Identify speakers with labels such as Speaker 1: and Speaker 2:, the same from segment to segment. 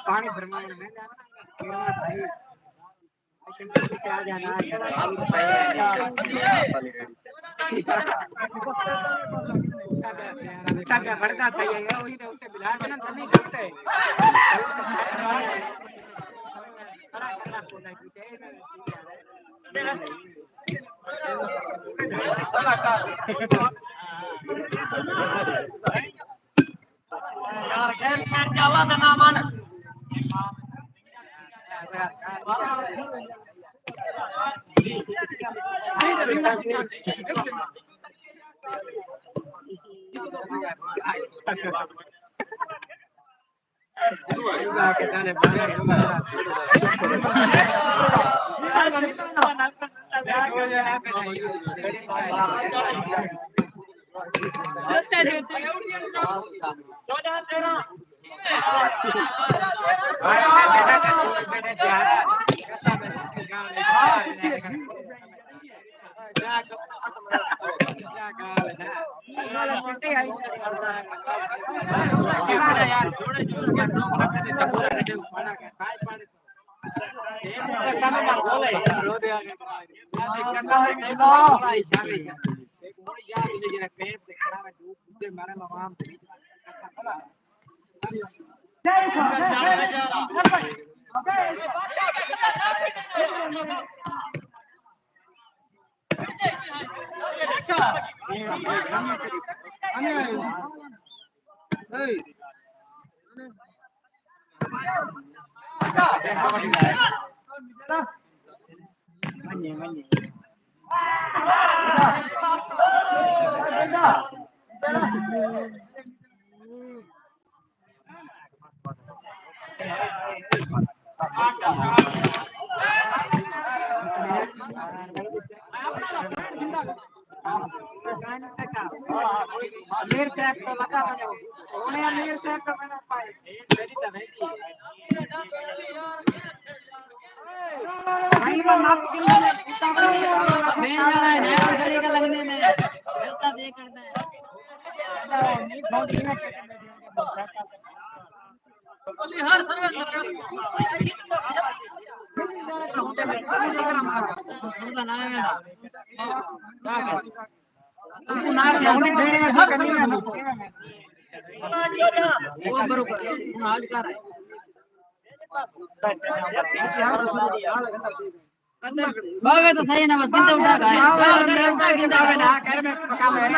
Speaker 1: पानी भरमाने में भाई आ जाना बढ़ता सही है वही तो उससे बिलार में ना नहीं करते यार गेम खेल जाला ना मन मेरे से तो लगा मैंने उन्हें मेरे से तो मैंने पाई मेरी तो नहीं भाई वो माफ कर दे मैं जाना है नया गली का लगने में ऐसा दे करता है नहीं बहुत ही में बोली हर सर्विस वो बरोबर आज का है बागे तो सही ना बस उठा गए गाल कर उठा गिंदा ना कर में पका है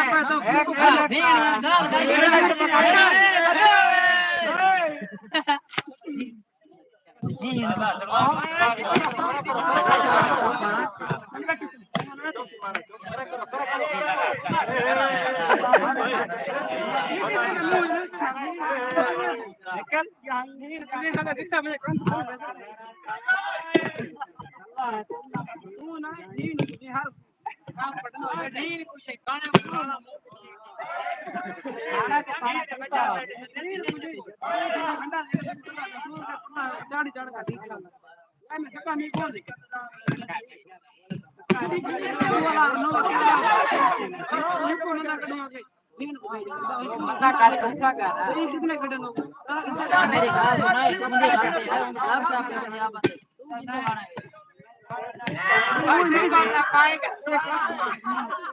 Speaker 1: गाल मेरी गाल सुनाई समझे खाते हैं उनके लाभ साफ है यहाँ पर तुम जिंदे माना है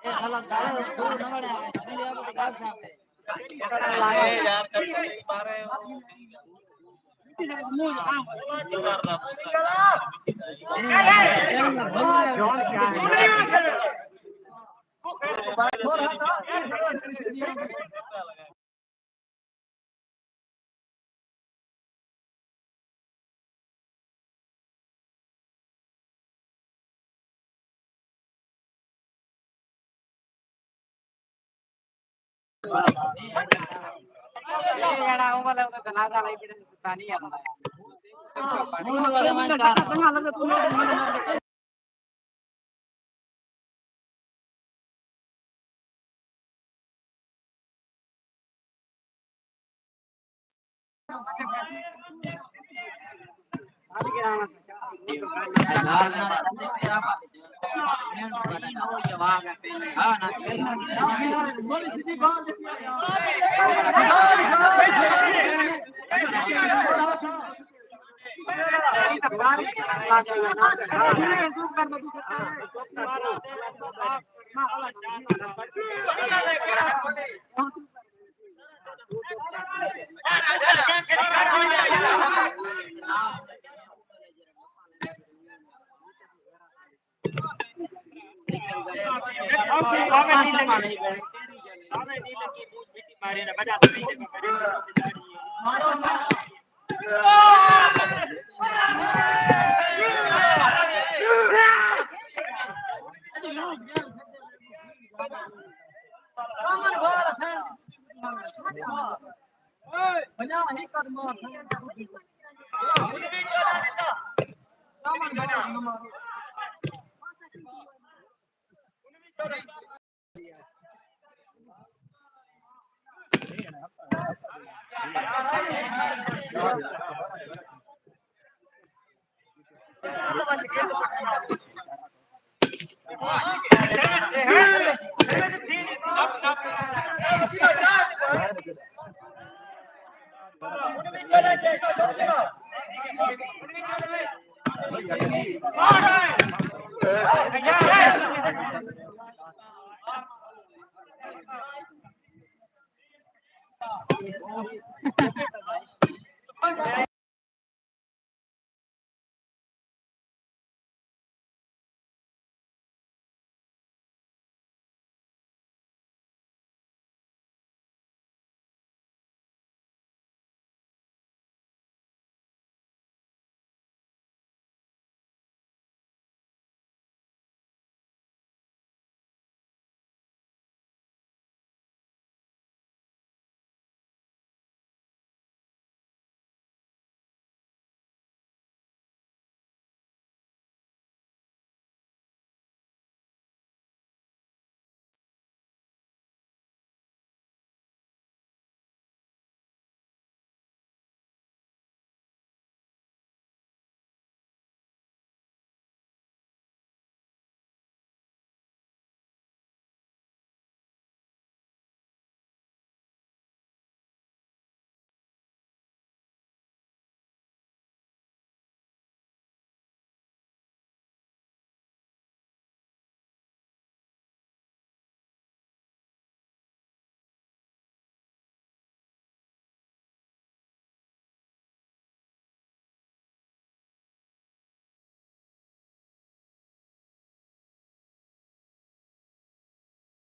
Speaker 1: ये गलत गाल दूर न बढ़े हमें समझे यहाँ पर लाभ साफ है यार कभी मारे जॉन क्या ना वो वाला तो धनादा नहीं पड़े पानी आता है